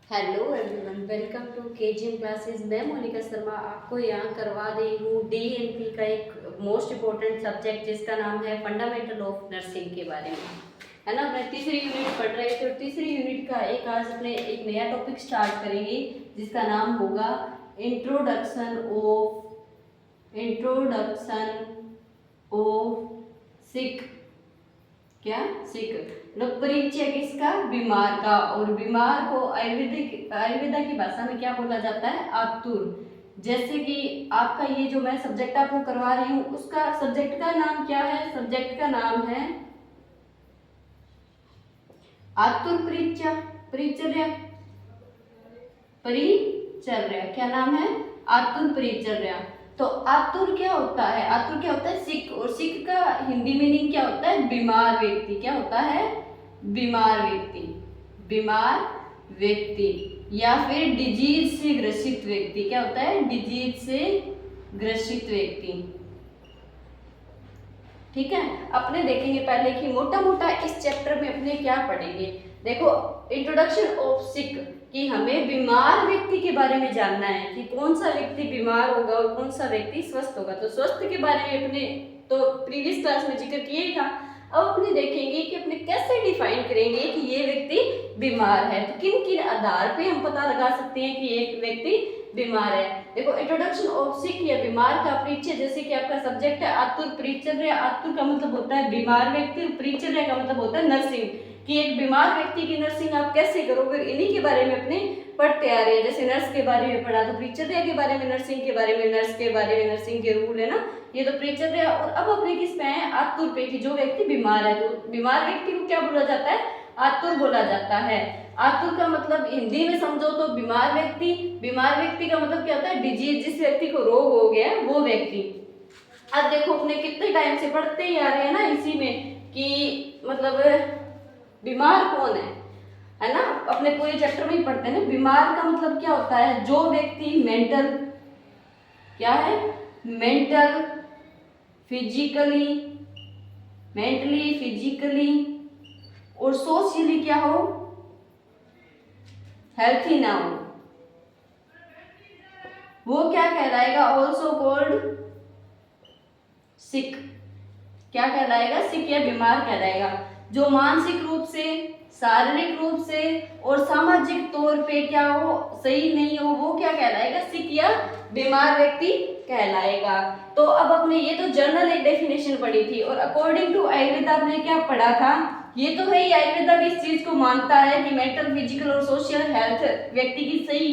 Hello everyone, welcome to KGM classes. मैं मोनिका शर्मा आपको यहाँ करवा रही हूँ डीएनपी का एक मोस्ट इम्पोर्टेंट सब्जेक्ट जिसका नाम है फंडामेंटल ऑफ नर्सिंग के बारे में, है ना। मैं तीसरी यूनिट पढ़ रहे थे और तीसरी यूनिट का आज अपने एक नया टॉपिक स्टार्ट करेंगे जिसका नाम होगा इंट्रोडक्शन ऑफ सिक। क्या सिक मतलब परिचय किसका? बीमार का। और बीमार को आयुर्वेदा की भाषा में क्या बोला जाता है? आतुर। जैसे कि आपका ये जो मैं सब्जेक्ट आपको करवा रही हूँ उसका सब्जेक्ट का नाम क्या है? सब्जेक्ट का नाम है आतुर परिचर्या। परिचर्या क्या नाम है? आतुर परिचर्या। तो आतुर क्या होता है? आतुर क्या होता है? सिक। और सिक का हिंदी मीनिंग क्या होता है? बीमार व्यक्ति। क्या होता है? बीमार व्यक्ति। बीमार व्यक्ति या फिर डिजीज से ग्रसित व्यक्ति। क्या होता है? डिजीज से ग्रसित व्यक्ति। ठीक है, अपने देखेंगे पहले कि मोटा मोटा इस चैप्टर में अपने क्या पढ़ेंगे। देखो, इंट्रोडक्शन ऑफ सिक कि हमें बीमार व्यक्ति के बारे में जानना है कि कौन सा व्यक्ति बीमार होगा और कौन सा व्यक्ति स्वस्थ होगा। तो स्वस्थ के बारे में अपने तो प्रीवियस क्लास में जिक्र किया ही था। अब अपने देखेंगे कि अपने कैसे डिफाइन करेंगे कि ये व्यक्ति बीमार है। तो किन किन आधार पे हम पता लगा सकते हैं कि एक व्यक्ति बीमार है। देखो, इंट्रोडक्शन ऑफ सिक या बीमार का परिचय, जैसे कि आपका सब्जेक्ट है आतुर परिचर्या। आतुर का मतलब होता है बीमार व्यक्ति और परिचर्या का मतलब होता है नर्सिंग, कि एक बीमार व्यक्ति की नर्सिंग आप कैसे करोगे। इन्हीं के बारे में अपने पढ़ते आ रहे हैं। जैसे नर्स के बारे में पढ़ा तो परिचर्या के बारे में, नर्सिंग के बारे में, नर्स के बारे में नर्सिंग के रूल है ना, ये तो परिचर्या। और अब अपने किस पे है? आतुर पे, कि जो व्यक्ति बीमार है। तो बीमार व्यक्ति को क्या बोला जाता है? आतुर बोला जाता है। आतुर का मतलब हिंदी में समझो तो बीमार व्यक्ति। बीमार व्यक्ति का मतलब क्या होता है? डिजीज, जिस व्यक्ति को रोग हो गया वो व्यक्ति। अब देखो, अपने कितने टाइम से पढ़ते ही आ रहे हैं ना इसी में कि मतलब बीमार कौन है ना। अपने पूरे चैप्टर में ही पढ़ते हैं ना। बीमार का मतलब क्या होता है? जो व्यक्ति मेंटल, क्या है? मेंटल फिजिकली, मेंटली फिजिकली और सोशली क्या हो? हेल्थी ना हो, वो क्या कहलाएगा? ऑल्सो कॉल्ड सिक। क्या कहलाएगा? सिक या बीमार कहलाएगा। जो मानसिक रूप से, शारीरिक रूप से और सामाजिक तौर पे क्या हो? सही नहीं हो, वो क्या कहलाएगा? सिक या बीमार व्यक्ति कहलाएगा। तो अब अपने ये तो जर्नल एक डेफिनेशन पढ़ी थी। और अकॉर्डिंग टू आयुर्वेदा आपने क्या पढ़ा था? ये तो है ही, आयुर्वेदा भी इस चीज को मानता है कि मेंटल फिजिकल और सोशल हेल्थ व्यक्ति की सही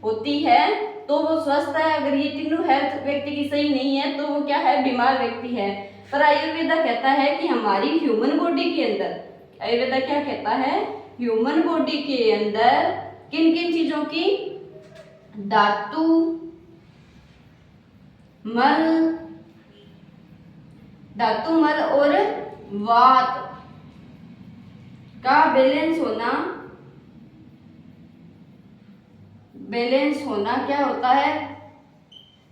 होती है तो वो स्वस्थ है। अगर ये तीनों हेल्थ व्यक्ति की सही नहीं है तो वो क्या है? बीमार व्यक्ति है। पर आयुर्वेदा कहता है कि हमारी ह्यूमन बॉडी के अंदर, आयुर्वेदा क्या कहता है? ह्यूमन बॉडी के अंदर किन किन चीजों की? धातु, मल, धातु मल और वात का बैलेंस होना क्या होता है?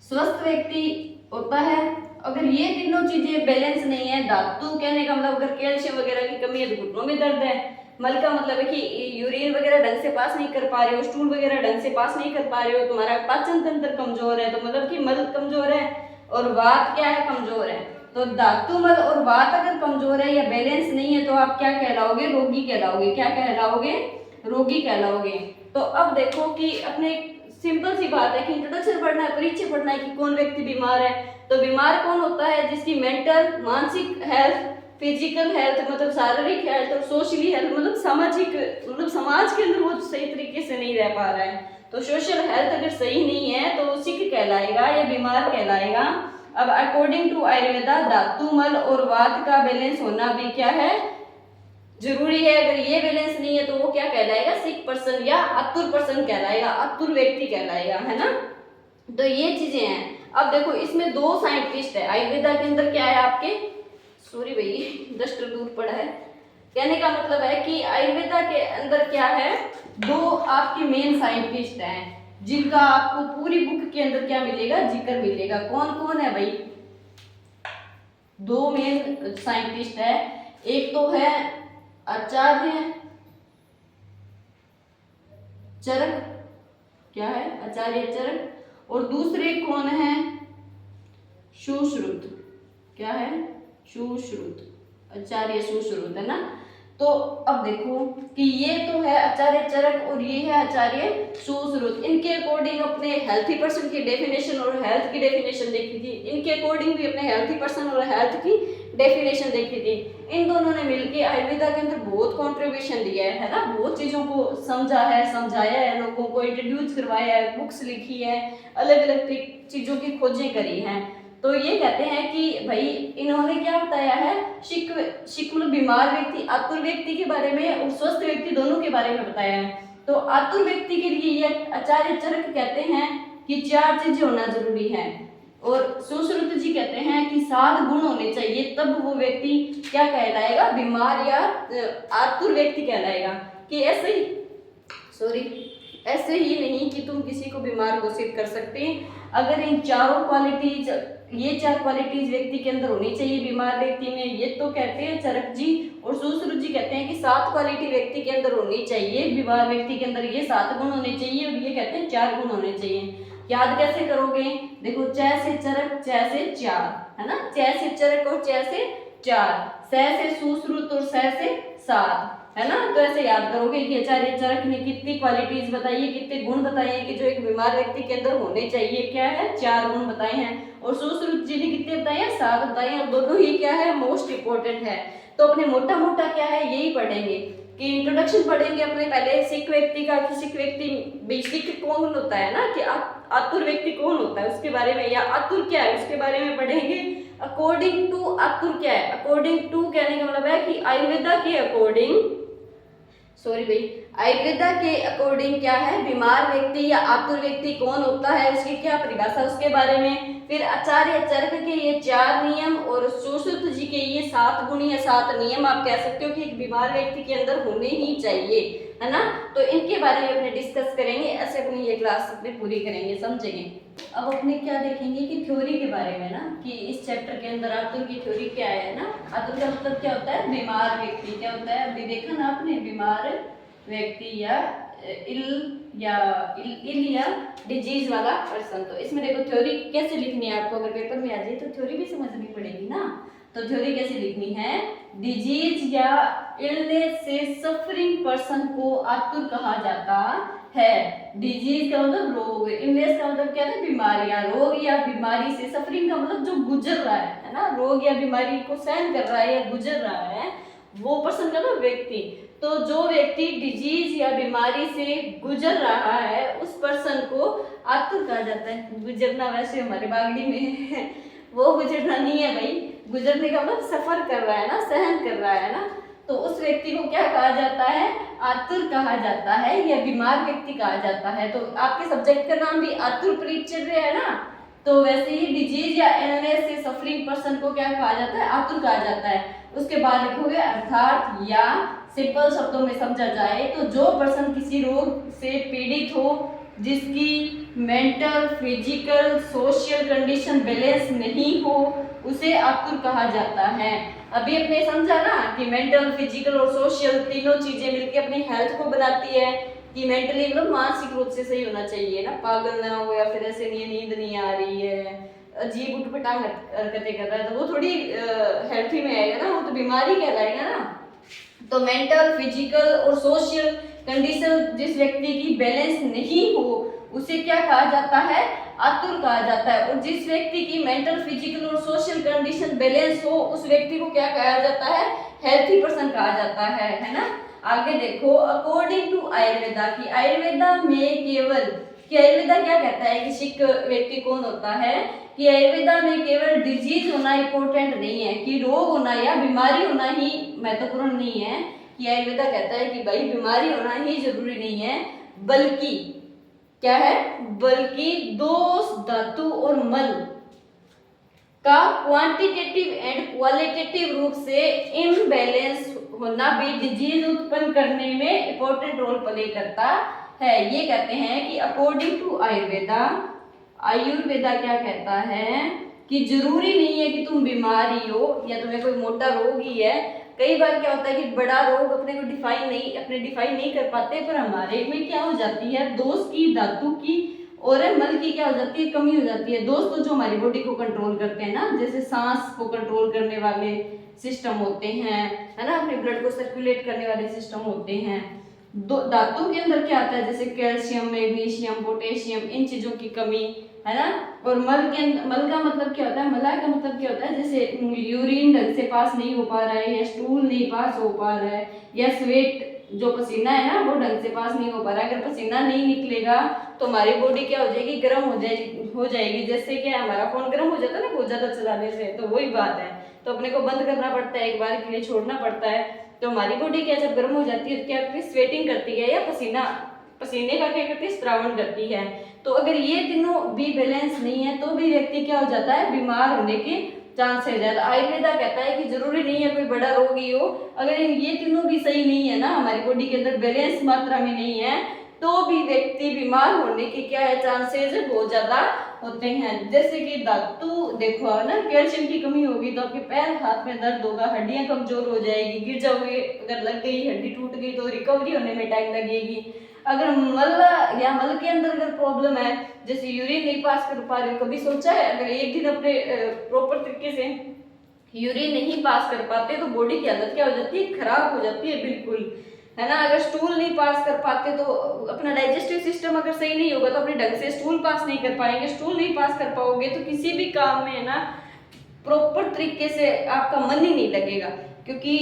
स्वस्थ व्यक्ति होता है। अगर ये तीनों चीजें बैलेंस नहीं है, धातु कहने का मतलब अगर कैल्शियम वगैरह की कमी है तो घुटनों में दर्द है। मल का मतलब है कि यूरिन वगैरह ढंग से पास नहीं कर पा रहे हो, स्टूल वगैरह ढंग से पास नहीं कर पा रहे हो, तुम्हारा पाचन तंत्र कमजोर है, तो मतलब कि मल कमजोर है। और वात क्या है? कमजोर है। तो धातु मल और वात अगर कमजोर है या बैलेंस नहीं है तो आप क्या कहलाओगे? रोगी कहलाओगे। क्या कहलाओगे? रोगी कहलाओगे। तो अब देखो कि अपने सिंपल सी बात है कि इंट्रोडक्शन पढ़ना है, परिचय पढ़ना है कि कौन व्यक्ति बीमार है। तो बीमार कौन होता है? जिसकी मेंटल, मानसिक हेल्थ, फिजिकल हेल्थ मतलब शारीरिक हेल्थ और सोशली हेल्थ मतलब सामाजिक, मतलब समाज के अंदर वो सही तरीके से नहीं रह पा रहा है। तो सोशल हेल्थ अगर सही नहीं है तो वो सिक कहलाएगा या बीमार कहलाएगा। अब अकॉर्डिंग टू आयुर्वेदा धातु मल और वात का बैलेंस होना भी क्या है? जरूरी है। अगर ये बैलेंस नहीं है तो वो क्या कहलाएगा? सिक पर्सन या आतुर पर्सन कहलाएगा, आतुर व्यक्ति कहलाएगा, है ना। तो ये चीजें हैं। अब देखो, इसमें दो साइंटिस्ट है आयुर्वेदा के अंदर। क्या है आपके? सॉरी भाई, डस्टर दूर पड़ा है। कहने का मतलब है कि आयुर्वेदा के अंदर क्या है? दो आपके मेन साइंटिस्ट हैं जिनका आपको पूरी बुक के अंदर क्या मिलेगा? जिक्र मिलेगा। कौन कौन है भाई? दो मेन साइंटिस्ट है। एक तो है आचार्य चरक, क्या है, आचार्य चरक। और दूसरे कौन है, सुश्रुत, क्या है, सुश्रुत, आचार्य सुश्रुत, है ना। तो अब देखो कि ये तो है आचार्य चरक और ये है आचार्य सुश्रुत। इनके अकॉर्डिंग अपने हेल्थी पर्सन की डेफिनेशन और हेल्थ की डेफिनेशन देखी थी, इनके अकॉर्डिंग भी अपने हेल्थी पर्सन और हेल्थ की डेफिनेशन देखी थी। इन दोनों ने मिलकर आयुर्वेदा के अंदर बहुत कंट्रीब्यूशन दिया है ना, बहुत चीज़ों को समझा है, समझाया है, लोगों को इंट्रोड्यूस करवाया है, बुक्स लिखी है, अलग अलग चीज़ों की खोजें करी हैं। तो ये कहते हैं कि भाई इन्होंने क्या बताया है, शिक मतलब बीमार व्यक्ति, आतुर व्यक्ति के बारे में और स्वस्थ व्यक्ति दोनों के बारे में बताया है। तो आतुर व्यक्ति के लिए ये आचार्य चरक कहते हैं कि 4 चीजें होना जरूरी है, और सुश्रुत जी कहते हैं कि 7 गुण होने चाहिए, तब वो व्यक्ति क्या कहलाएगा, बीमार या आतुर व्यक्ति कहलाएगा। कि ऐसे ही ऐसे ही नहीं कि तुम किसी को बीमार घोषित कर सकते, अगर इन चारों क्वालिटीज, ये 4 क्वालिटीज व्यक्ति के अंदर होनी चाहिए बीमार व्यक्ति में, ये तो कहते हैं चरक जी। और सुश्रुत जी कहते हैं कि 7 क्वालिटी व्यक्ति के अंदर होनी चाहिए बीमार व्यक्ति के अंदर, ये 7 गुण होने चाहिए, और ये कहते हैं 4 गुण होने चाहिए। याद कैसे करोगे, देखो च से चरक, च से 4, है ना, च से चरक और च से 4, स से सुश्रुत और स से 7, है ना। तो ऐसे याद करोगे कि आचार्य चरक ने कितनी क्वालिटीज बताई है, कितने गुण बताए हैं कि जो एक बीमार व्यक्ति के अंदर होने चाहिए, क्या है, 4 गुण बताए हैं। और सुश्रुत जी ने कितने बताए हैं, 7 बताए हैं, और दोनों ही क्या है, मोस्ट इंपोर्टेंट है। तो अपने मोटा मोटा क्या है, यही पढ़ेंगे कि इंट्रोडक्शन पढ़ेंगे अपने पहले सिक व्यक्ति का, कि सिक व्यक्ति सिक कौन होता है ना, कि आतुर व्यक्ति कौन होता है उसके बारे में, या आतुर क्या है उसके बारे में पढ़ेंगे। अकॉर्डिंग टू आतुर क्या है, अकॉर्डिंग टू कहने का मतलब है कि आयुर्वेदा के अकॉर्डिंग, आयुर्वेदा के अकॉर्डिंग क्या है, बीमार व्यक्ति या आतुर व्यक्ति कौन होता है, उसकी क्या परिभाषा, उसके बारे में। फिर आचार्य चरक के ये 4 नियम और सुश्रुत जी के ये 7 गुण या 7 नियम आप कह सकते हो कि एक बीमार व्यक्ति के अंदर होने ही चाहिए, है ना। तो इनके बारे में अपने डिस्कस करेंगे, ऐसे अपनी ये क्लास अपने पूरी करेंगे, समझेंगे। अब अपने क्या देखेंगे कि थ्योरी के बारे में ना, कि इस चैप्टर के अंदर आतुर की थ्योरी क्या है ना। आतुर का मतलब क्या होता है, बीमार व्यक्ति, क्या होता है, अभी देखा ना आपने, बीमार व्यक्ति या इल या डिजीज वाला पर्सन। तो इसमें देखो थ्योरी कैसे लिखनी है आपको, अगर पेपर में आ जाए तो थ्योरी भी समझनी पड़ेगी ना। तो थ्योरी कैसे लिखनी है, डिजीज या इलनेस से सफरिंग पर्सन को आतुर कहा जाता है। डिजीज का मतलब रोग, इलनेस का मतलब क्या है, बीमारियां, रोग या बीमारी से, सफरिंग का मतलब जो गुजर रहा है ना, रोग या बीमारी को सहन कर रहा है या गुजर रहा है, वो पर्सन का ना व्यक्ति। तो जो व्यक्ति डिजीज या बीमारी से गुजर रहा है उस पर्सन को आतुर कहा जाता है। गुजरना वैसे हमारे बागड़ी में है, वो गुजरना नहीं है भाई, गुजरने का मतलब सफर कर रहा है ना, सहन कर रहा है ना। तो उस व्यक्ति को क्या कहा जाता है, आतुर कहा जाता है या बीमार व्यक्ति कहा जाता है। तो आपके सब्जेक्ट का नाम भी आतुर परिचर्या है ना, तो वैसे ही डिजीज या इलनेस से सफरिंग पर्सन को क्या कहा जाता है, आतुर कहा जाता है। उसके बाद लिखोगे अर्थात, या सिंपल शब्दों में समझा जाए तो जो पर्सन किसी रोग से पीड़ित हो, जिसकी mental, physical, social condition balance नहीं हो, उसे आतुर कहा जाता है। अभी अपने समझा ना कि मेंटल, फिजिकल और सोशल तीनों चीजें मिलकर अपनी हेल्थ को बनाती है, कि मेंटली मतलब मानसिक रूप से सही होना चाहिए ना, पागल ना हो, या फिर ऐसे नींद नहीं आ रही है, अजीब उठपटांग हरकतें कर रहा है, तो वो थोड़ी हेल्थी में आएगा ना, वो तो बीमारी कहलाएगा ना। तो मेंटल, फिजिकल और सोशल कंडीशन जिस व्यक्ति की बैलेंस नहीं हो, उसे क्या कहा जाता है, आतुर कहा जाता है। और जिस व्यक्ति की मेंटल, फिजिकल और सोशल कंडीशन बैलेंस हो, उस व्यक्ति को क्या कहा जाता है, हेल्थी पर्सन कहा जाता है ना। आगे देखो, अकॉर्डिंग टू आयुर्वेदा, की आयुर्वेदा में केवल, कि आयुर्वेदा क्या कहता है कि सिक व्यक्ति कौन होता है, कि आयुर्वेदा में केवल डिजीज होना इंपॉर्टेंट नहीं है, कि रोग होना या बीमारी होना ही महत्वपूर्ण नहीं है। कि आयुर्वेदा कहता है कि भाई बीमारी होना ही जरूरी नहीं है, बल्कि क्या है, बल्कि दोष, धातु और मल का क्वांटिटेटिव एंड क्वालिटेटिव रूप से इम्बैलेंस होना भी डिजीज उत्पन्न करने में इंपॉर्टेंट रोल प्ले करता है। ये कहते हैं कि अकॉर्डिंग टू आयुर्वेदा, आयुर्वेदा क्या कहता है कि जरूरी नहीं है कि तुम बीमारी हो या तुम्हें कोई मोटा रोग ही है, कई बार क्या होता है कि बड़ा रोग अपने डिफाइन नहीं कर पाते, पर हमारे में क्या हो जाती है, दोष की, धातु की और मल की क्या हो जाती है, कमी हो जाती है। दोस्त तो जो हमारी बॉडी को कंट्रोल करते हैं ना, जैसे सांस को कंट्रोल करने वाले सिस्टम होते हैं, है ना, अपने ब्लड को सर्कुलेट करने वाले सिस्टम होते हैं। धातु के अंदर क्या आता है, जैसे कैल्शियम, मैग्नीशियम, पोटेशियम, इन चीजों की कमी, है ना। और मल के अंदर, मल का मतलब क्या होता है, मला का मतलब क्या होता है, जैसे यूरिन ढंग से पास नहीं हो पा रहा है, या स्टूल नहीं पास हो पा रहा है, या स्वेट जो पसीना है ना वो ढंग से पास नहीं हो पा रहा है। अगर पसीना नहीं निकलेगा तो हमारी बॉडी क्या हो जाएगी, गर्म हो जाएगी। जैसे कि हमारा फोन गर्म हो जाता है ना बहुत ज्यादा चलाने से, तो वही बात है। तो अपने को बंद करना पड़ता है, एक बार के लिए छोड़ना पड़ता है। तो हमारी बॉडी क्या, जब गर्म हो जाती है तो क्या करती है, स्वेटिंग करती है, या पसीने का क्या करती है, स्त्रावण करती है। तो अगर ये तीनों भी बैलेंस नहीं है तो भी व्यक्ति क्या हो जाता है, बीमार होने के चांस है ज्यादा। आयुर्वेदा कहता है कि जरूरी नहीं है कोई बड़ा रोग ही हो, अगर ये तीनों भी सही नहीं है ना, हमारी बॉडी के अंदर बैलेंस मात्रा में नहीं है, तो भी व्यक्ति बीमार होने के क्या है, चांसेस बहुत ज्यादा होते हैं। जैसे कि धातु देखो ना, कैल्शियम की कमी होगी तो आपके पैर हाथ में दर्द होगा, हड्डियां कमजोर हो जाएगी, गिर जाओगे, अगर लग गई हड्डी टूट गई तो रिकवरी होने में टाइम लगेगी। अगर मल के अंदर अगर प्रॉब्लम है, जैसे यूरिन नहीं पास कर पा रहे हो, कभी सोचा है अगर एक दिन अपने प्रॉपर तरीके से यूरिन नहीं पास कर पाते तो बॉडी की हालत क्या हो जाती है, खराब हो जाती है बिल्कुल, है ना। अगर स्टूल नहीं पास कर पाते तो अपना डाइजेस्टिव सिस्टम अगर सही नहीं होगा तो अपने ढंग से स्टूल पास नहीं कर पाएंगे, स्टूल नहीं पास कर पाओगे तो किसी भी काम में, है ना, प्रॉपर तरीके से आपका मन ही नहीं लगेगा। क्योंकि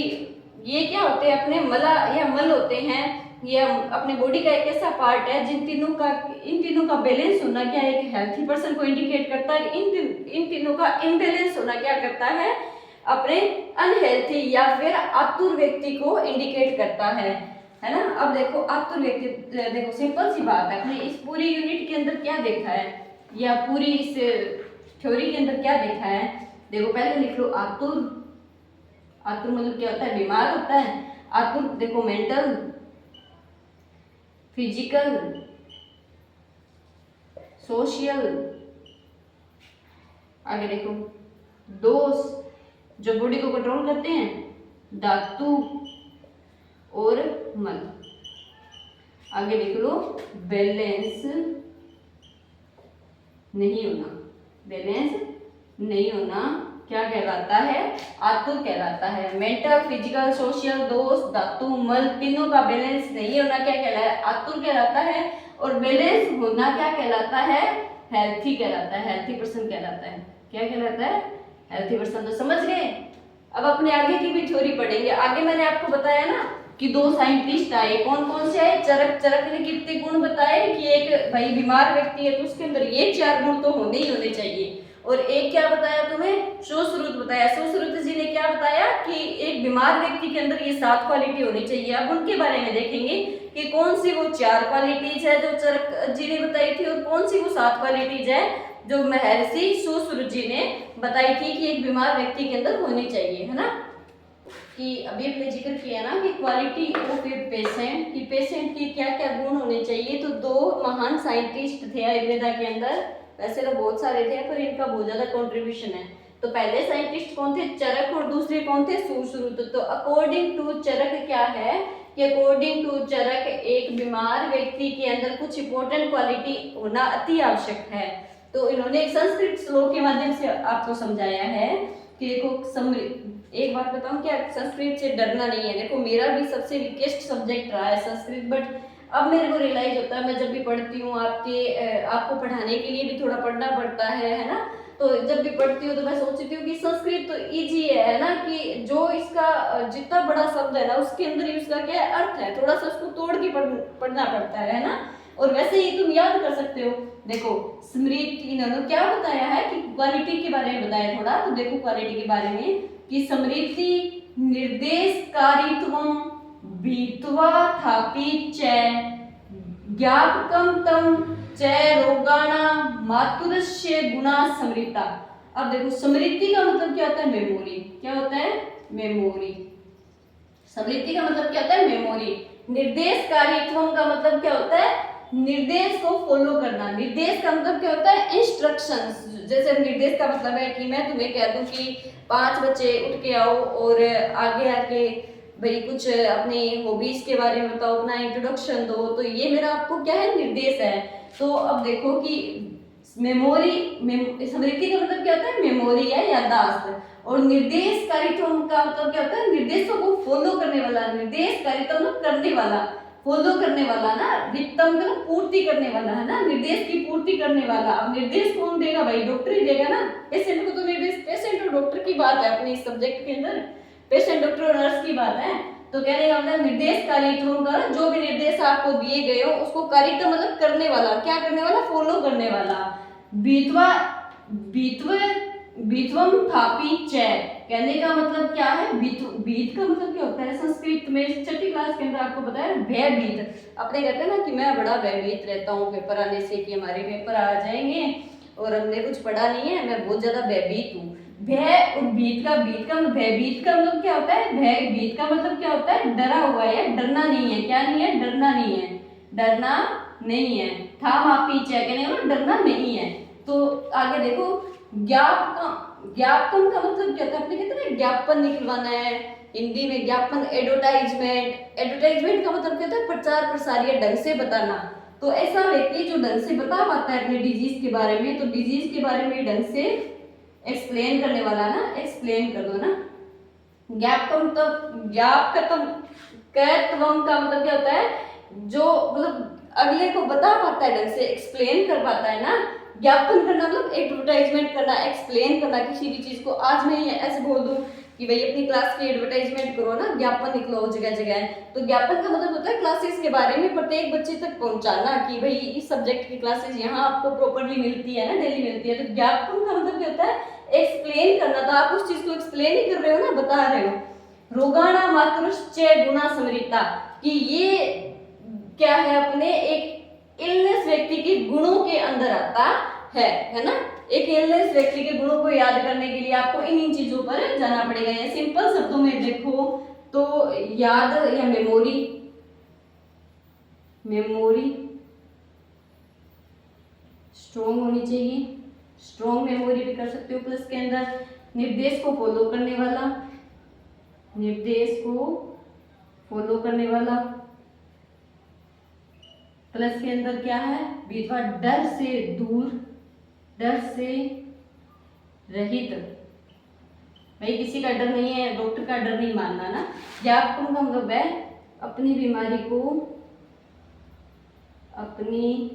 ये क्या होते हैं, अपने मला या मल होते हैं, ये अपने बॉडी का एक ऐसा पार्ट है इन तीनों का बैलेंस होना क्या है, एक हेल्थी पर्सन को इंडिकेट करता है। इन तीनों का इनबैलेंस होना क्या करता है, अपने अनहेल्थी या फिर आतुर व्यक्ति को इंडिकेट करता है ना। अब देखो आतुर व्यक्ति, देखो सिंपल सी बात है, अपने इस पूरी यूनिट के अंदर क्या देखा है, या पूरी इस थ्योरी के अंदर क्या देखा है, देखो पहले लिख लो आतुर। आतुर मतलब क्या होता है, बीमार होता है। आतुर देखो मेंटल, फिजिकल, सोशल, आगे देखो दोष जो बॉडी को कंट्रोल करते हैं, धातु और मल। आगे देख लो बैलेंस नहीं होना, बैलेंस नहीं होना क्या कहलाता है, आतुर कहलाता है। मेंटल, फिजिकल, सोशल, दोष, धातु, मल, तीनों का बैलेंस नहीं होना क्या कहलाता है, आतुर कहलाता है। और बैलेंस होना क्या कहलाता है, हेल्थी कहलाता है, हेल्थी पर्सन कहलाता है। क्या कहलाता है, हेल्थी पर्सन। तो समझ गए। अब अपने आगे की भी थ्योरी पढ़ेंगे। आगे मैंने आपको बताया ना कि 2 साइंटिस्ट आए, कौन कौन से आए, चरक ने कितने गुण बताए कि एक भाई बीमार व्यक्ति है तो उसके अंदर ये 4 गुण तो होने ही होने चाहिए। और एक क्या बताया तुम्हें, सुश्रुत बताया। सुश्रुत जी ने क्या बताया कि एक बीमार व्यक्ति के अंदर ये 7 क्वालिटी होनी चाहिए। अब उनके बारे में देखेंगे कि कौन सी वो 4 क्वालिटीज है जो चरक जी ने बताई थी, और कौन सी वो 7 क्वालिटीज है जो महर्षि सुश्रुत जी ने बताई थी कि एक बीमार व्यक्ति के अंदर होनी चाहिए, है ना। कि अभी हमने जिक्र किया ना कि क्वालिटी ऑफ ए पेशेंट, कि पेशेंट की क्या क्या गुण होने चाहिए। तो 2 महान साइंटिस्ट थे आयुर्वेदा के अंदर, वैसे तो बहुत सारे थे पर इनका बहुत ज्यादा कंट्रीब्यूशन है। तो पहले साइंटिस्ट कौन थे, चरक, और दूसरे कौन थे, सुश्रुत। तो अकॉर्डिंग टू चरक क्या है कि अकॉर्डिंग टू चरक एक बीमार व्यक्ति के अंदर कुछ इंपॉर्टेंट क्वालिटी होना अति आवश्यक है। तो इन्होंने एक संस्कृत श्लोक के माध्यम से आपको समझाया है कि देखो एक बात बताऊं, क्या संस्कृत से डरना नहीं है। देखो मेरा भी सबसे वीकेस्ट सब्जेक्ट रहा है संस्कृत, बट अब मेरे को रियलाइज होता है, मैं जब भी पढ़ती हूँ आपको पढ़ाने के लिए भी थोड़ा पढ़ना पड़ता है ना। तो जब भी पढ़ती हूँ तो मैं सोचती हूँ कि संस्कृत तो इजी है ना, कि जो इसका जितना बड़ा शब्द है ना उसके अंदर ही उसका क्या अर्थ है, थोड़ा सा उसको तोड़ के पढ़ना पड़ता है ना। और वैसे ही तुम याद कर सकते हो। देखो स्मृति इन्होंने क्या बताया है कि क्वालिटी के बारे में बताया थोड़ा, तो देखो क्वालिटी के बारे में कि स्मृति निर्देशकारित्वम भीत्वा थापि च ज्ञापकम तम च रोगाणा मातुरस्य गुणा स्मृता। अब देखो स्मृति का मतलब क्या होता है, मेमोरी। क्या होता है, मेमोरी। स्मृति का मतलब क्या होता है, मेमोरी। निर्देशकारित्वम का मतलब क्या होता है, निर्देश को फॉलो करना। निर्देश का मतलब क्या होता है? इंस्ट्रक्शंस। जैसे निर्देश का मतलब है कि मैं तुम्हें कह दूं कि 5 बजे उठ के आओ और आगे आके भाई कुछ अपनी हॉबीज के बारे में बताओ, अपना इंट्रोडक्शन दो, तो ये मेरा आपको क्या है? निर्देश है। तो अब देखो कि मेमोरी, स्मृति का मतलब क्या होता है? मेमोरी या याददाश्त। और निर्देशकारित्व का मतलब क्या होता है? निर्देशों को फॉलो करने वाला। निर्देशकारित्व मतलब करने वाला, फॉलो करने वाला ना, वित्तम का पूर्ति करने वाला है ना, निर्देश की पूर्ति करने वाला। अब निर्देश कौन देगा भाई? डॉक्टर ही देगा ना। पेशेंट को तो निर्देश, पेशेंट और डॉक्टर की बात है अपने इस सब्जेक्ट के अंदर, पेशेंट डॉक्टर और नर्स की बात है। तो कहने का मतलब निर्देश कारित्व का, जो भी निर्देश आपको दिए गए हो उसको कारित्व मतलब करने वाला, क्या करने वाला? फॉलो करने वाला। बीतवा, बीतव, बीतवम थापी च, कहने का मतलब क्या है? बीत का मतलब क्या होता है? संस्कृत में 6ठी क्लास के अंदर आपको बताया भयभीत। अपने कहते हैं ना कि मैं बड़ा भयभीत रहता हूँ पेपर आने से, कि हमारे पेपर आ जाएंगे और हमने कुछ पढ़ा नहीं है, मैं बहुत ज्यादा भयभीत हूँ। भय और भीत का मतलब भयभीत का मतलब क्या होता है? भय, भीत का मतलब क्या होता है? डरा हुआ है, डरना नहीं है। क्या नहीं है? डरना नहीं है, डरना नहीं है। था मापी च, कहने का डरना नहीं है। तो आगे देखो, ज्ञापन का मतलब क्या होता है? अपने कहते हैं ना ज्ञापन निकलवाना है, हिंदी में ज्ञापन, एडवर्टाइजमेंट। एडवर्टाइजमेंट का मतलब क्या होता है? प्रचार प्रसार या ढंग से बताना। तो ऐसा व्यक्ति जो ढंग से बता पाता है अपने डिजीज के बारे में, तो डिजीज के बारे में ढंग से एक्सप्लेन करने वाला ना, एक्सप्लेन कर दो ना। ज्ञापन तो ज्ञापकत्वम का मतलब क्या होता है? जो मतलब अगले को बता पाता है, ढंग से एक्सप्लेन कर पाता है ना। ज्ञापन करना मतलब एडवर्टाइजमेंट करना, एक्सप्लेन करना किसी भी चीज को। आज मैं ऐसे बोल दूं कि भाई अपनी क्लास की एडवर्टाइजमेंट करो ना, ज्ञापन निकलो जगह जगह, तो ज्ञापन का मतलब होता है क्लासेस के बारे में प्रत्येक बच्चे तक पहुंचाना, कि भाई इस सब्जेक्ट की क्लासेस यहाँ आपको प्रॉपर्ली मिलती है ना, डेली मिलती है। तो ज्ञापन का मतलब क्या होता है? एक्सप्लेन करना। तो आप उस चीज को एक्सप्लेन ही कर रहे हो ना, बता रहे हो। रोगाणा मातृश्च गुणा समृता, कि ये क्या है? अपने एक इलनेस व्यक्ति के गुणों के अंदर आता है ना। एक इलनेस व्यक्ति के गुणों को याद करने के लिए आपको इन चीजों पर जाना पड़ेगा। या सिंपल शब्दों में देखो तो याद या मेमोरी, मेमोरी स्ट्रॉन्ग होनी चाहिए, स्ट्रॉन्ग मेमोरी भी कर सकते हो प्लस के अंदर। निर्देश को फॉलो करने वाला, निर्देश को फॉलो करने वाला, प्लस के अंदर क्या है? विधवा, डर से दूर, डर से रहित। भाई किसी का डर नहीं है, डॉक्टर का डर नहीं मानना ना। ज्ञापन का मतलब है अपनी बीमारी को, अपनी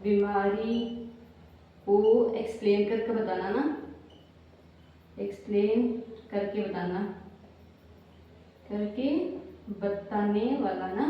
बीमारी को एक्सप्लेन करके बताना ना, एक्सप्लेन करके बताना, करके बताने वाला ना,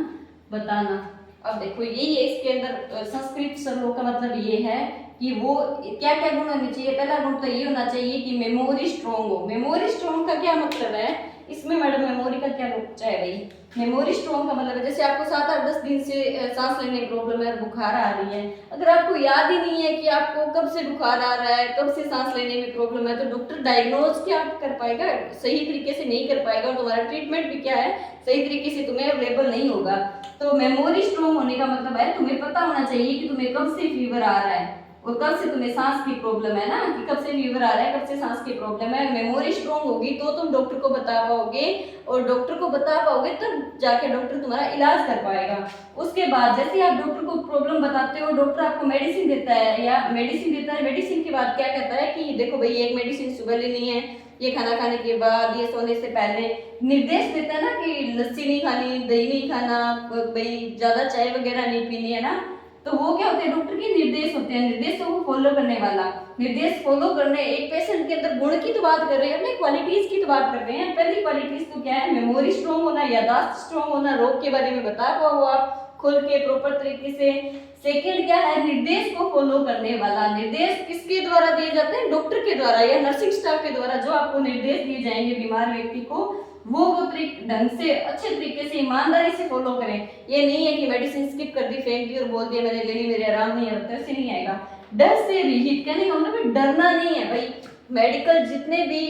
बताना। अब देखो यही है इसके अंदर संस्कृत शब्दों का मतलब ये है कि वो क्या क्या गुण होने चाहिए। पहला गुण तो ये होना चाहिए कि मेमोरी स्ट्रॉन्ग हो। मेमोरी स्ट्रॉन्ग का क्या मतलब है? इसमें मैडम मेमोरी का क्या है भाई? मेमोरी स्ट्रॉन्ग का मतलब है जैसे आपको 7-8-10 दिन से सांस लेने में प्रॉब्लम है और बुखार आ रही है, अगर आपको याद ही नहीं है कि आपको कब से बुखार आ रहा है, कब से सांस लेने में प्रॉब्लम है, तो डॉक्टर डायग्नोज क्या कर पाएगा? सही तरीके से नहीं कर पाएगा, और तुम्हारा ट्रीटमेंट भी क्या है? सही तरीके से तुम्हें अवेलेबल नहीं होगा। तो मेमोरी स्ट्रॉन्ग होने का मतलब है तुम्हें पता होना चाहिए कि तुम्हें कब से फीवर आ रहा है और कब से तुम्हें सांस की प्रॉब्लम है ना, कि कब से फीवर आ रहा है, कब से सांस की प्रॉब्लम है। मेमोरी स्ट्रॉन्ग होगी तो तुम डॉक्टर को बता पाओगे, और डॉक्टर को बता पाओगे तब जाके डॉक्टर तुम्हारा इलाज कर पाएगा। उसके बाद जैसे आप डॉक्टर को प्रॉब्लम बताते हो, डॉक्टर आपको मेडिसिन देता है, या मेडिसिन देता है, मेडिसिन के बाद क्या कहता है कि देखो भाई एक मेडिसिन सुबह लेनी है, ये खाना खाने के बाद, ये सोने से पहले। निर्देश देता है ना कि लस्सी नहीं खानी, दही नहीं खाना, भाई ज्यादा चाय वगैरह नहीं पीनी है ना। तो वो क्या होते हैं? डॉक्टर के निर्देश होते हैं, निर्देशों को फॉलो करने वाला। निर्देश फॉलो करने, एक पेशेंट के अंदर गुण की तो बात कर रहे हैं, अपने क्वालिटीज की तो बात कर रहे हैं। पहली क्वालिटीज तो क्या है? मेमोरी स्ट्रॉन्ग होना, याददाश्त स्ट्रॉन्ग होना, रोग के बारे में बता पाओ आप खुल के प्रॉपर तरीके से। सेकंड क्या है? निर्देश को फॉलो करने वाला। निर्देश किसके द्वारा दिए जाते हैं? डॉक्टर के द्वारा या नर्सिंग स्टाफ के द्वारा। जो आपको निर्देश दिए जाएंगे बीमार व्यक्ति को, वो ढंग से अच्छे तरीके से ईमानदारी से फॉलो करें। ये नहीं है कि मेडिसिन स्किप कर दी, फेंक दी और बोल दिया मैंने लेनी, मेरे आराम नहीं है, ऐसे नहीं आएगा। डर से रहित, कहने का मतलब डरना नहीं है भाई। मेडिकल जितने भी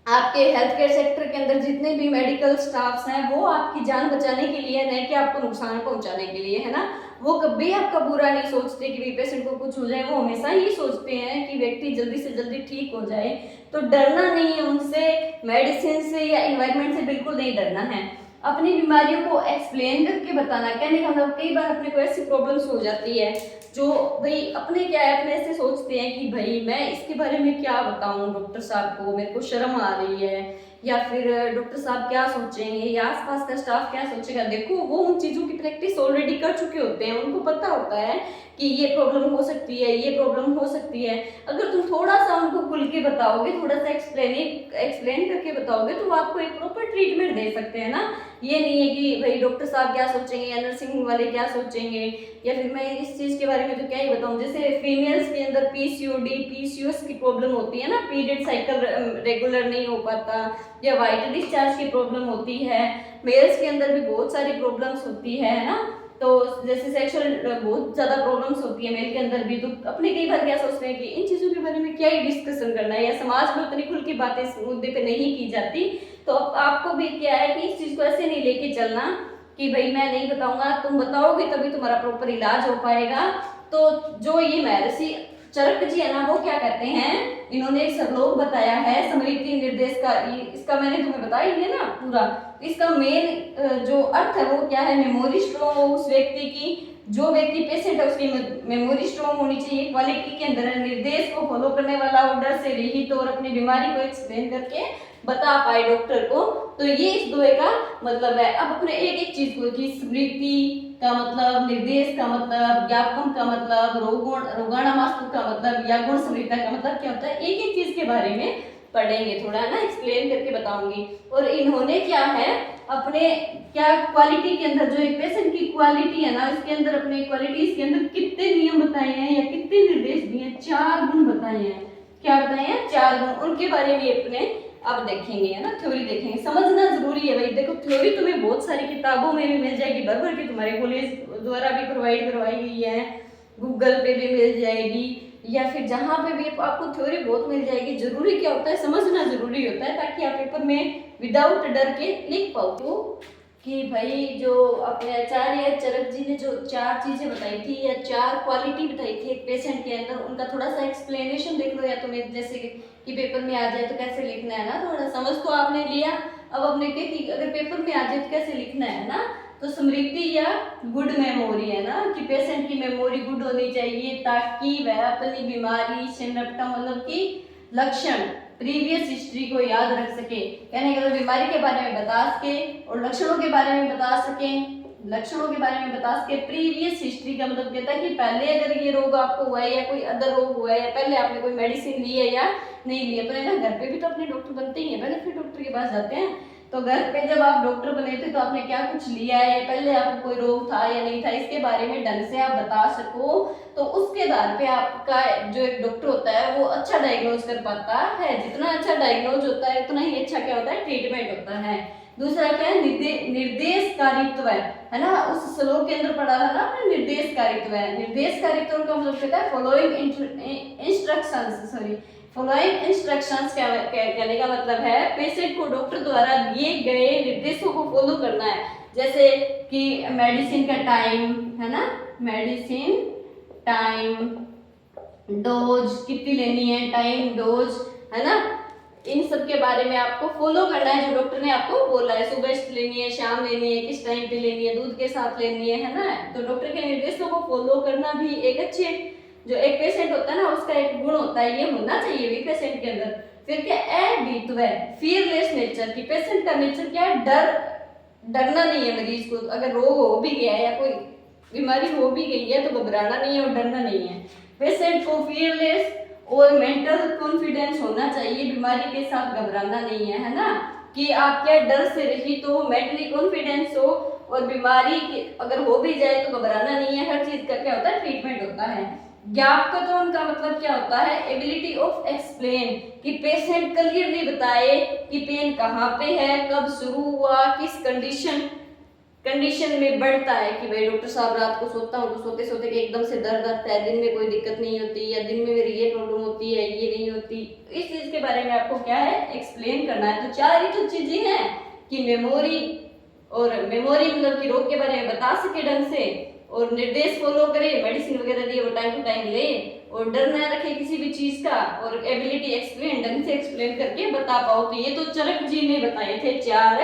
आपके हेल्थ केयर सेक्टर के अंदर जितने भी मेडिकल स्टाफ्स हैं, वो आपकी जान बचाने के लिए, नहीं कि आपको नुकसान पहुंचाने के लिए, है ना। वो कभी आपका बुरा नहीं सोचते कि भाई पेशेंट को कुछ हो जाए, वो हमेशा ये सोचते हैं कि व्यक्ति जल्दी से जल्दी ठीक हो जाए। तो डरना नहीं है उनसे, मेडिसिन से या इन्वायरमेंट से बिल्कुल नहीं डरना है। अपनी बीमारियों को एक्सप्लेन करके बताना, कहने का मतलब कई बार अपने को ऐसी प्रॉब्लम्स हो जाती है जो भाई अपने क्या है, अपने ऐसे सोचते हैं कि भाई मैं इसके बारे में क्या बताऊं डॉक्टर साहब को, मेरे को शर्म आ रही है, या फिर डॉक्टर साहब क्या सोचेंगे या आसपास का स्टाफ क्या सोचेगा। देखो वो उन चीज़ों की प्रैक्टिस ऑलरेडी कर चुके होते हैं, उनको पता होता है कि ये प्रॉब्लम हो सकती है, ये प्रॉब्लम हो सकती है। अगर तुम थोड़ा सा उनको खुल के बताओगे, थोड़ा सा एक्सप्लेन करके बताओगे, तो वो आपको एक प्रॉपर ट्रीटमेंट दे सकते हैं ना। ये नहीं है कि भाई डॉक्टर साहब क्या सोचेंगे या नर्सिंग वाले क्या सोचेंगे, या फिर मैं इस चीज़ के बारे में तो क्या ही बताऊँ। जैसे फीमेल्स के अंदर पीसीओडी पीसीओएस की प्रॉब्लम होती है ना, पीरियड साइकिल रेगुलर नहीं हो पाता, या वाइट डिस्चार्ज की प्रॉब्लम होती है। मेल्स के अंदर भी बहुत सारी प्रॉब्लम्स होती है ना। तो जैसे सेक्सुअल बहुत ज़्यादा प्रॉब्लम्स होती है मेल के अंदर भी। तो अपने कई बार क्या सोचते हैं कि इन चीज़ों के बारे में क्या ही डिस्कशन करना है, या समाज में उतनी खुल की बातें इस मुद्दे पे नहीं की जाती। तो आपको भी क्या है कि इस चीज़ को ऐसे नहीं लेके चलना कि भाई मैं नहीं बताऊंगा, तुम बताओगे तभी तुम्हारा प्रॉपर इलाज हो पाएगा। तो जो ये महर्षि चरक जी है ना, वो क्या कहते हैं, इन्होंने एक श्लोक बताया है स्मृति निर्देश का। इसका मैंने तुम्हें बताया ही है ना पूरा। इसका मेन जो अर्थ है वो क्या है, मेमोरी स्ट्रॉन्ग हो उस व्यक्ति की, जो व्यक्ति पेशेंट है उसकी मेमोरी स्ट्रॉन्ग होनी चाहिए, क्वालिटी के अंदर निर्देश को फॉलो करने वाला हो, डर से रहित और अपनी बीमारी को एक्सप्लेन करके बता पाए डॉक्टर को। तो ये इस दोहे का मतलब है। अब अपने एक एक चीज को, कि स्मृति का मतलब, निर्देश का मतलब, ज्ञापकम का मतलब, रोगाणामास्तु का मतलब, या गुण स्मृति का मतलब क्या होता है, एक एक चीज के बारे में पढ़ेंगे, थोड़ा ना एक्सप्लेन करके बताऊंगी। और इन्होंने क्या है अपने क्या क्वालिटी के अंदर, जो एक पेशेंट की क्वालिटी है ना, इसके अंदर अपने क्वालिटीज के अंदर कितने नियम बताए हैं या कितने निर्देश दिए हैं, 4 गुण बताए हैं। क्या बताए हैं? 4 गुण। उनके बारे में अपने अब देखेंगे, है ना, थ्योरी देखेंगे। समझना जरूरी है भाई। देखो थ्योरी तुम्हें बहुत सारी किताबों में भी मिल जाएगी, भर भर के तुम्हारे कॉलेज द्वारा भी प्रोवाइड करवाई गई है, गूगल पे भी मिल जाएगी, या फिर जहाँ पे भी आपको थ्योरी बहुत मिल जाएगी। जरूरी क्या होता है, समझना जरूरी होता है, ताकि आप पेपर में विदाउट डर के लिख पाओ। तो कि भाई जो अपने आचार्य चरक जी ने जो 4 चीजें बताई थी या 4 क्वालिटी बताई थी एक पेशेंट के अंदर, उनका थोड़ा सा एक्सप्लेनेशन देख लो, या तुम्हें जैसे कि पेपर में आ जाए तो कैसे लिखना है ना, थोड़ा समझ तो आपने लिया। अब अपने के कि अगर पेपर में आ जाए तो कैसे लिखना है ना, तो स्मृति या गुड मेमोरी है ना, कि पेशेंट की मेमोरी गुड होनी चाहिए ताकि वह अपनी बीमारी से निपटा, मतलब कि लक्षण प्रीवियस हिस्ट्री को याद रख सके। कहने का बीमारी के बारे में बता सके और लक्षणों के बारे में बता सके, लक्षणों के बारे में बता सके। प्रीवियस हिस्ट्री का मतलब कहता है कि पहले अगर ये रोग आपको हुआ है या कोई अदर रोग हुआ है, या पहले आपने कोई मेडिसिन ली है या नहीं ली है। तो ना घर पे भी तो अपने डॉक्टर बनते ही हैं, पहले फिर डॉक्टर के पास जाते हैं। तो घर पे जब आप डॉक्टर बने थे तो आपने क्या कुछ लिया है, पहले आपको कोई रोग था या नहीं था, इसके बारे में ढंग से आप बता सको। तो उसके आधार पे आपका जो एक डॉक्टर होता है वो अच्छा डायग्नोज कर पाता है। जितना अच्छा डायग्नोज होता है उतना ही अच्छा क्या होता है, ट्रीटमेंट होता है। दूसरा क्या है, निर्देशकारित्व है ना। उस श्लोक के अंदर पढ़ा था ना आपने, निर्देशकारित्व है। निर्देशकारित्व का मतलब कहता है following instructions, sorry following instructions कहने का मतलब है पेशेंट को डॉक्टर द्वारा दिए गए निर्देशों को फॉलो करना है। जैसे कि मेडिसिन का टाइम है ना, मेडिसिन टाइम, डोज कितनी लेनी है, टाइम डोज है ना, इन सब के बारे में आपको फॉलो करना है जो डॉक्टर ने आपको बोला है। सुबह लेनी है, शाम लेनी है, किस टाइम पे लेनी है, दूध के साथ लेनी है ना। तो डॉक्टर के निर्देशों को फॉलो करना भी एक अच्छे, जो एक पेशेंट होता है ना उसका एक गुण होता है, ये होना चाहिए भी पेशेंट के अंदर। फिर क्या अद्वित्व है, फियरलेस नेचर, की पेशेंट का नेचर क्या है, डरना नहीं है मरीज को। अगर रोग हो भी गया है या कोई बीमारी हो भी गई है तो घबराना नहीं है और डरना नहीं है। पेशेंट को फियरलेस और मेंटल कॉन्फिडेंस होना चाहिए, बीमारी के साथ घबराना नहीं है ना। कि आप क्या डर से रही तो मेंटली कॉन्फिडेंस हो, और बीमारी अगर हो भी जाए तो घबराना नहीं है। हर चीज का क्या होता है, ट्रीटमेंट होता है। ज्ञापकत्व का मतलब क्या होता है, एबिलिटी ऑफ एक्सप्लेन, कि पेशेंट क्लियरली बताए कि पेन कहाँ पे है, कब शुरू हुआ, किस कंडीशन में बढ़ता है। कि भाई डॉक्टर साहब रात को सोता हूँ तो सोते सोते के एकदम से दर्द आता है, दिन में कोई दिक्कत नहीं होती, या दिन में मेरी ये प्रॉब्लम होती है, ये नहीं होती। इस चीज के बारे में आपको क्या है, एक्सप्लेन करना है। तो 4 ही तो चीजें हैं कि मेमोरी, और मेमोरी मतलब कि रोग के बारे में बता सके ढंग से, और निर्देश फॉलो करे, मेडिसिन वगैरह दिए वो टाइम टू टाइम ले, और डर ना रखे किसी भी चीज का, और एबिलिटी एक्सप्लेन, ढंग से एक्सप्लेन करके बता पाओ। तो ये तो चरक जी ने बताए थे 4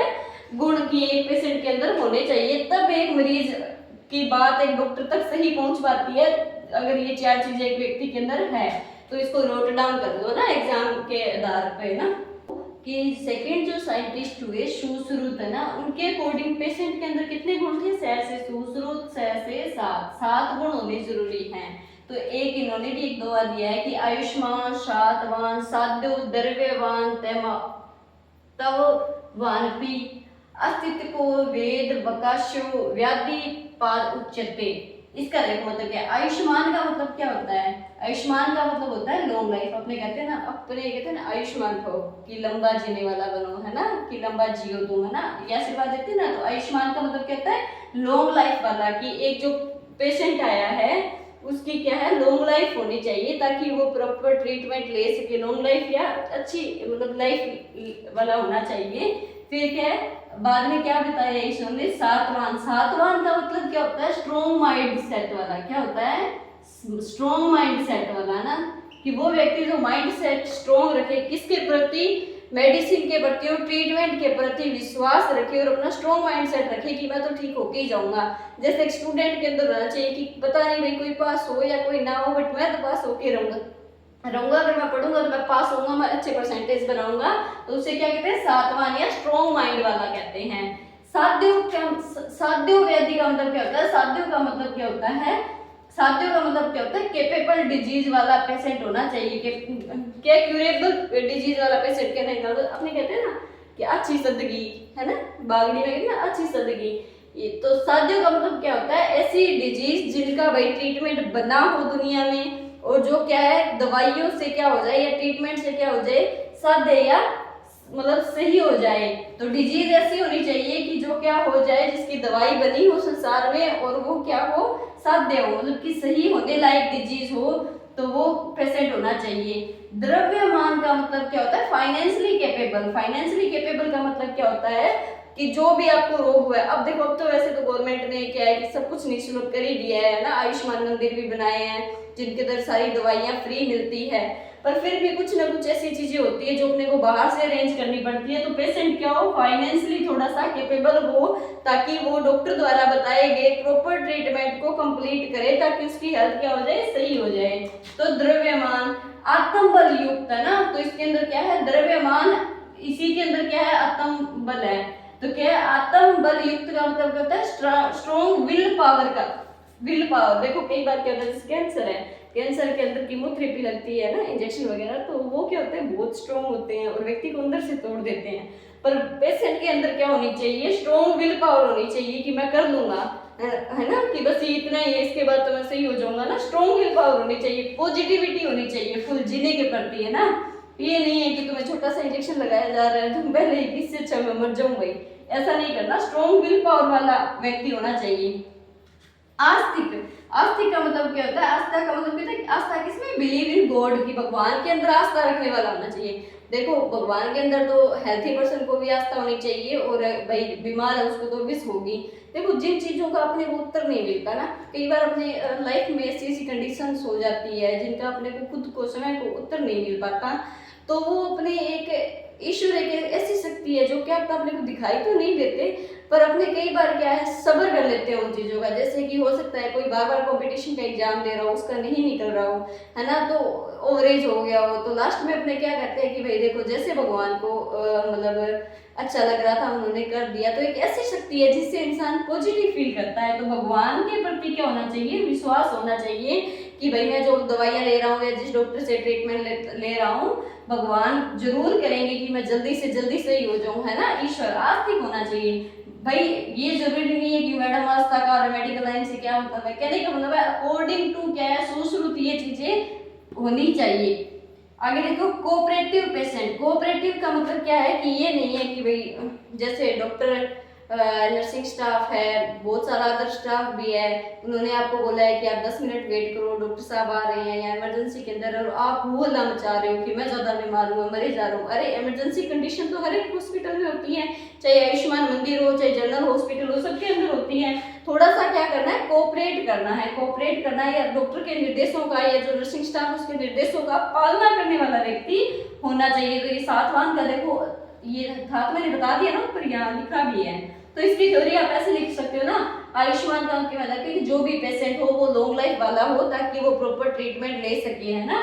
गुण की एक पेशेंट के अंदर होने चाहिए, तब एक मरीज की बात एक डॉक्टर तक सही पहुंच पाती है। अगर ये 4 चीजें एक व्यक्ति के अंदर है तो इसको नोट डाउन कर दो ना एग्जाम के आधार पे ना। कि सेकंड जो साइंटिस्ट हुए सुश्रुत है ना, उनके अकॉर्डिंग पेशेंट के अंदर कितने गुण थे? 6 से सुश्रुत 6 से 7 गुण होने जरूरी हैं। तो एक इन्होंने भी एक दुआ दिया है कि आयुष्मान, शातवान, साध्यो, द्रव्यवान, तव वानपी, अस्तित्व को वेद बकाशो व्याधि पाद उच्चते। इसका देखो मतलब क्या है? आयुष्मान का मतलब क्या होता है? आयुष्मान का मतलब होता है लॉन्ग लाइफ। अपने कहते हैं ना आयुष्मान हो कि लंबा जीने वाला बनो, है ना, कि लंबा जियो तुम, है ना, ये आशीर्वाद देते हैं ना। तो आयुष्मान का मतलब क्या होता है? लॉन्ग लाइफ वाला, कि एक जो पेशेंट आया है उसकी क्या है? लॉन्ग लाइफ होनी चाहिए, ताकि वो प्रॉपर ट्रीटमेंट ले सके। लॉन्ग लाइफ या अच्छी मतलब लाइफ वाला होना चाहिए। फिर क्या है, बाद में क्या बताया ईश्वर ने? सातवान। सातवान का मतलब क्या होता है? स्ट्रॉन्ग माइंड सेट वाला। क्या होता है? स्ट्रॉन्ग माइंड सेट वाला ना, कि वो व्यक्ति जो माइंड सेट स्ट्रॉन्ग रखे, किसके प्रति? मेडिसिन के प्रति और ट्रीटमेंट के प्रति विश्वास रखे, और अपना स्ट्रॉन्ग माइंड सेट रखे कि मैं तो ठीक होके ही जाऊंगा। जैसे एक स्टूडेंट के अंदर रहना चाहिए कि पता नहीं भाई कोई पास हो या कोई ना हो, बट मैं तो पास होके रहूंगा। अगर मैं पढ़ूंगा तो मैं पास होऊंगा, मैं अच्छे परसेंटेज बनाऊंगा। तो उसे क्या कहते हैं? सातवान या स्ट्रॉन्ग माइंड वाला कहते हैं। साध्यो व्याधि का मतलब क्या होता है? साध्यो का मतलब क्या होता है? साध्यो का मतलब क्या होता है? केपेबल डिजीज वाला पेशेंट होना चाहिए। क्या क्यूरेबल डिजीज वाला पेशेंट कहने का अपने कहते हैं ना कि अच्छी सदगी, है ना, बागड़ी में कहते हैं ना अच्छी सदगी। ये तो साध्यो का मतलब क्या होता है? ऐसी डिजीज जिनका भाई ट्रीटमेंट बना हो दुनिया में, और जो क्या है दवाइयों से क्या हो जाए या ट्रीटमेंट से क्या हो जाए? साध्य या मतलब सही हो जाए। तो डिजीज ऐसी होनी चाहिए कि जो क्या हो जाए, जिसकी दवाई बनी हो संसार में, और वो क्या हो? साध्य हो, मतलब कि सही होने लायक डिजीज हो, तो वो पेशेंट होना चाहिए। द्रव्यमान का मतलब क्या होता है? Financially capable. फाइनेंशियली कैपेबल का मतलब क्या होता है? कि जो भी आपको रोग हुआ है, अब देखो अब तो वैसे तो गवर्नमेंट ने क्या है कि सब कुछ निःशुल्क कर ही दिया है ना, आयुष्मान मंदिर भी बनाए हैं जिनके अंदर सारी दवाइयाँ फ्री मिलती है, पर फिर भी कुछ ना कुछ ऐसी चीजें होती है जो अपने को बाहर से अरेंज करनी पड़ती है। तो पेशेंट क्या हो? फाइनेंशियली थोड़ा सा कैपेबल हो, ताकि वो डॉक्टर द्वारा बताए गए प्रॉपर ट्रीटमेंट को कंप्लीट करे, ताकि उसकी हेल्थ क्या हो जाए? सही हो जाए। तो द्रव्यमान आत्मबल युक्त है ना, तो इसके अंदर क्या है? द्रव्यमान, इसी के अंदर क्या है? आत्मबल है। तो क्या है? आत्मबल युक्त का मतलब क्या होता है? स्ट्रॉन्ग विल पावर का। विल पावर देखो कई बार क्या होता है, जैसे कैंसर है, कैंसर के अंदर कीमोथेरेपी लगती है ना, इंजेक्शन वगैरह, तो वो क्या होते हैं? बहुत स्ट्रॉन्ग होते हैं और व्यक्ति को अंदर से तोड़ देते हैं। पर पेशेंट के अंदर क्या होनी चाहिए? स्ट्रॉन्ग विल पावर होनी चाहिए कि मैं कर लूंगा, है ना, कि बस ये इतना ही है, इसके बाद तो मैं सही हो जाऊंगा ना। स्ट्रॉन्ग विल पावर होनी चाहिए, पॉजिटिविटी होनी चाहिए फुल जीने के प्रति, है ना। ये नहीं है कि तुम्हें छोटा सा इंजेक्शन लगाया जा रहा है, तुम पहले ही इससे अच्छा मैं मर जाऊं भाई, ऐसा नहीं करना। स्ट्रॉन्ग विल पावर वाला व्यक्ति होना चाहिए। आस्तिक। आस्तिक का मतलब क्या होता है? आस्था का मतलब क्या होता है? आस्था किसमें? बिलीव इन गॉड, की भगवान के अंदर आस्था रखने वाला होना चाहिए। देखो भगवान के अंदर तो हेल्थी पर्सन को भी आस्था होनी चाहिए, और भाई बीमार है उसको तो विश होगी। देखो जिन चीजों का अपने को उत्तर नहीं मिलता ना, कई बार अपने लाइफ में ऐसी ऐसी कंडीशंस हो जाती है जिनका अपने को खुद को समय को उत्तर नहीं मिल पाता, तो वो अपने एक ईश्वर एक ऐसी शक्ति है जो क्या अपने को दिखाई तो नहीं देते, पर अपने कई बार क्या है सब्र कर लेते हैं उन चीजों का। जैसे कि हो सकता है कोई बार बार कंपटीशन का एग्जाम दे रहा हो, उसका नहीं निकल रहा हो, है ना, तो ओवरेज हो गया हो, तो लास्ट में अपने क्या कहते हैं कि भाई देखो जैसे भगवान को मतलब अच्छा लग रहा था उन्होंने कर दिया। तो एक ऐसी शक्ति है जिससे इंसान पॉजिटिव फील करता है। तो भगवान के प्रति क्या होना चाहिए? विश्वास होना चाहिए कि भाई मैं जो दवाइयाँ ले रहा हूँ या जिस डॉक्टर से ट्रीटमेंट ले रहा हूँ, भगवान जरूर करेंगे कि मैं जल्दी से जल्दी सही हो जाऊं, है ना। ईश्वर आस्तिक होना चाहिए भाई। ये जरूरी नहीं है कि मैडम आस्था का और मेडिकल लाइन से क्या मतलब है, कहने का मतलब है अकॉर्डिंग टू क्या है? सुश्रुति, ये चीजें होनी चाहिए। आगे देखो कोऑपरेटिव पेशेंट। कोऑपरेटिव का मतलब क्या है कि ये नहीं है कि भाई जैसे डॉक्टर नर्सिंग स्टाफ है, बहुत सारा अदर स्टाफ भी है। उन्होंने आपको बोला है कि आप 10 मिनट वेट करो, डॉक्टर साहब आ रहे हैं, या इमरजेंसी के अंदर, और आप वो हल्ला मचा रहे हो कि मैं ज़्यादा बीमार हूँ, मरे जा रहा हूँ। अरे इमरजेंसी कंडीशन तो हर एक हॉस्पिटल में होती है, चाहे आयुष्मान मंदिर हो, चाहे जनरल हॉस्पिटल हो, सबके अंदर होती है। थोड़ा सा क्या करना है, कोऑपरेट करना है, कोऑपरेट करना है, या डॉक्टर के निर्देशों का या जो नर्सिंग स्टाफ उसके निर्देशों का पालना करने वाला व्यक्ति होना चाहिए। तो ये सातवां का देखो, ये था तो मैंने बता दिया ना, ऊपर यहाँ लिखा भी है। तो इसकी थ्योरी आप ऐसे लिख सकते हो ना, आयुष्मान का मतलब कि जो भी पेशेंट हो वो लॉन्ग लाइफ वाला हो, ताकि वो प्रॉपर ट्रीटमेंट ले सके, है ना।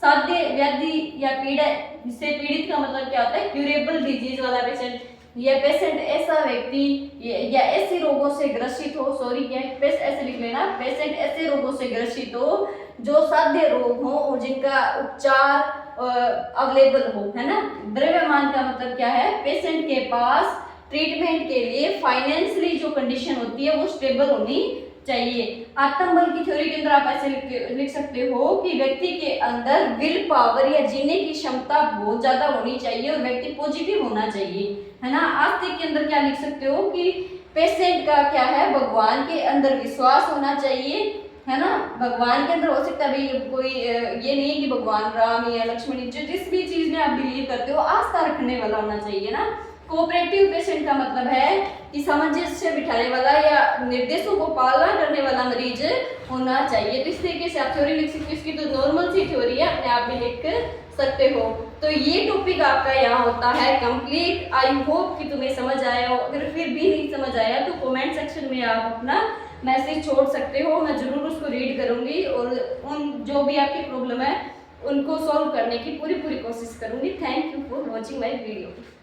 साध्य व्याधि या पीड़ा से पीड़ित का मतलब क्या होता है, क्यूरेबल डिजीज वाला पेशेंट। यह पेशेंट ऐसा व्यक्ति या ऐसे रोगों से ग्रसित हो, सॉरी क्या ऐसे लिख लेना, पेशेंट ऐसे रोगों से ग्रसित हो जो साध्य रोग हो और जिनका उपचार अवेलेबल हो, है ना। द्रव्यमान का मतलब क्या है, पेशेंट के पास ट्रीटमेंट के लिए फाइनेंशियली जो कंडीशन होती है वो स्टेबल होनी चाहिए। आत्मबल की थ्योरी के अंदर आप ऐसे लिख सकते हो कि व्यक्ति के अंदर विल पावर या जीने की क्षमता बहुत ज्यादा होनी चाहिए और व्यक्ति पॉजिटिव होना चाहिए, है ना। आस्तिक के अंदर क्या लिख सकते हो कि पेशेंट का क्या है, भगवान के अंदर विश्वास होना चाहिए, है ना। भगवान के अंदर हो सकता है भाई कोई ये नहीं कि भगवान राम या लक्ष्मण, जिस भी चीज में आप बिलीव करते हो आस्था रखने वाला होना चाहिए ना। कोऑपरेटिव पेशेंट का मतलब है कि सामंजस्य बिठाने वाला या निर्देशों को पालना करने वाला मरीज होना चाहिए। तो इस तरीके से आप थ्योरी लिख सकते हो। इसकी तो नॉर्मल सी थ्योरी है, अपने आप भी लिख सकते हो। तो ये टॉपिक आपका यहाँ होता है कंप्लीट। आई होप कि तुम्हें समझ आया हो। अगर फिर भी नहीं समझ आया तो कमेंट सेक्शन में आप अपना मैसेज छोड़ सकते हो, मैं जरूर उसको रीड करूंगी और उन जो भी आपकी प्रॉब्लम है उनको सॉल्व करने की पूरी कोशिश करूंगी। Thank you for watching my video.